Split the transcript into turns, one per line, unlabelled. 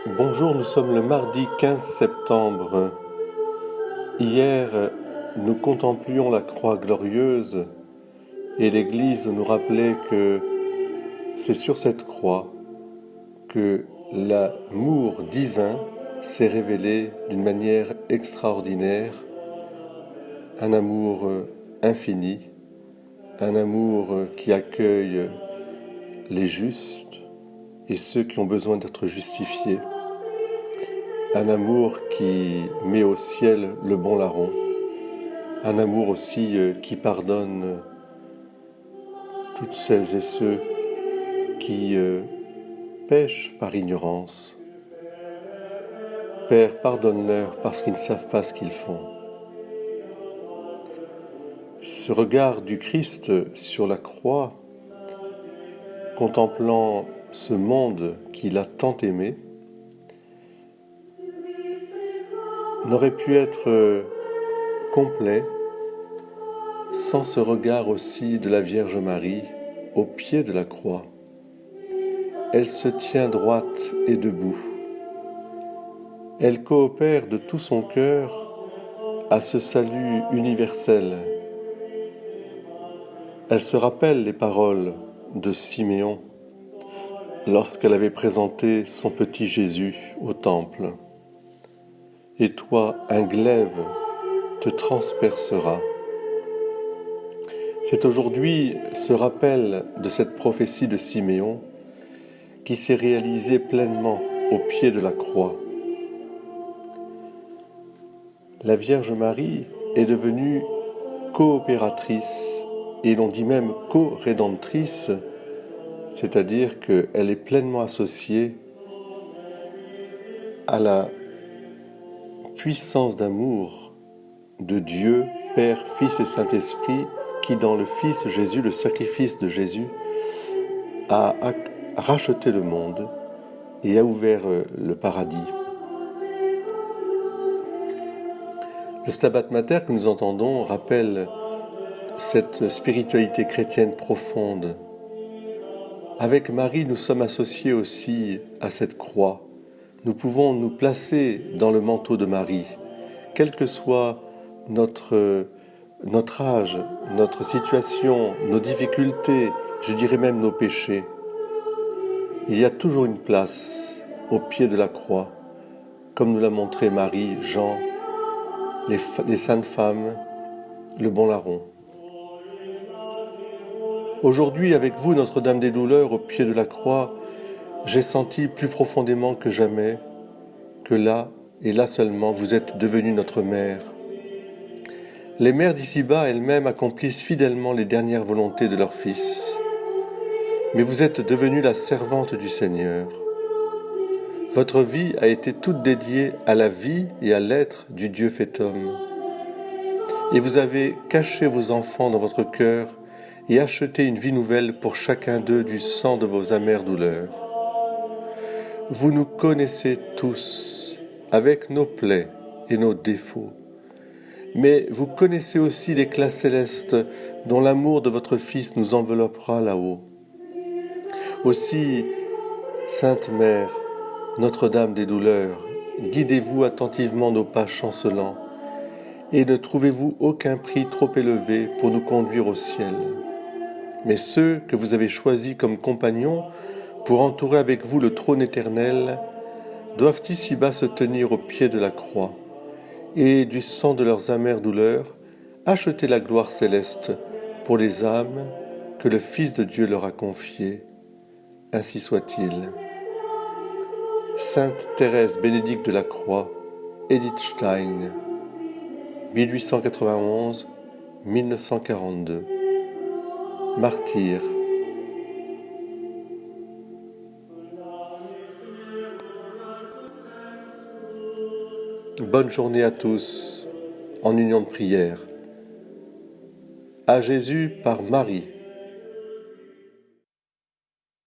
Bonjour, nous sommes le mardi 15 septembre. Hier, nous contemplions la croix glorieuse et l'Église nous rappelait que c'est sur cette croix que l'amour divin s'est révélé d'une manière extraordinaire, un amour infini, un amour qui accueille les justes et ceux qui ont besoin d'être justifiés. Un amour qui met au ciel le bon larron. Un amour aussi qui pardonne toutes celles et ceux qui pêchent par ignorance. Père, pardonne-leur parce qu'ils ne savent pas ce qu'ils font. Ce regard du Christ sur la croix, contemplant ce monde qu'il a tant aimé, n'aurait pu être complet sans ce regard aussi de la Vierge Marie au pied de la croix. Elle se tient droite et debout. Elle coopère de tout son cœur à ce salut universel. Elle se rappelle les paroles de Siméon lorsqu'elle avait présenté son petit Jésus au temple. Et toi, un glaive te transpercera. C'est aujourd'hui ce rappel de cette prophétie de Siméon qui s'est réalisé pleinement au pied de la croix. La Vierge Marie est devenue coopératrice et l'on dit même co-rédemptrice, c'est-à-dire qu'elle est pleinement associée à la puissance d'amour de Dieu, Père, Fils et Saint-Esprit, qui dans le Fils Jésus, le sacrifice de Jésus, a racheté le monde et a ouvert le paradis. Le Stabat Mater que nous entendons rappelle cette spiritualité chrétienne profonde. Avec Marie, nous sommes associés aussi à cette croix. Nous pouvons nous placer dans le manteau de Marie, quel que soit notre âge, notre situation, nos difficultés, je dirais même nos péchés. Il y a toujours une place au pied de la croix, comme nous l'a montré Marie, Jean, les saintes femmes, le bon larron. Aujourd'hui, avec vous, Notre-Dame des Douleurs, au pied de la croix, j'ai senti plus profondément que jamais que là, et là seulement, vous êtes devenue notre mère. Les mères d'ici-bas elles-mêmes accomplissent fidèlement les dernières volontés de leur fils. Mais vous êtes devenue la servante du Seigneur. Votre vie a été toute dédiée à la vie et à l'être du Dieu fait homme. Et vous avez caché vos enfants dans votre cœur et acheté une vie nouvelle pour chacun d'eux du sang de vos amères douleurs. Vous nous connaissez tous, avec nos plaies et nos défauts. Mais vous connaissez aussi l'éclat céleste dont l'amour de votre Fils nous enveloppera là-haut. Aussi, Sainte Mère, Notre-Dame des Douleurs, guidez-vous attentivement nos pas chancelants et ne trouvez-vous aucun prix trop élevé pour nous conduire au ciel. Mais ceux que vous avez choisis comme compagnons pour entourer avec vous le trône éternel doivent ici-bas se tenir au pied de la croix et du sang de leurs amères douleurs acheter la gloire céleste pour les âmes que le Fils de Dieu leur a confiées. Ainsi soit-il. Sainte Thérèse Bénédicte de la Croix, Edith Stein, 1891-1942. Martyr. Bonne journée à tous, en union de prière. À Jésus par Marie.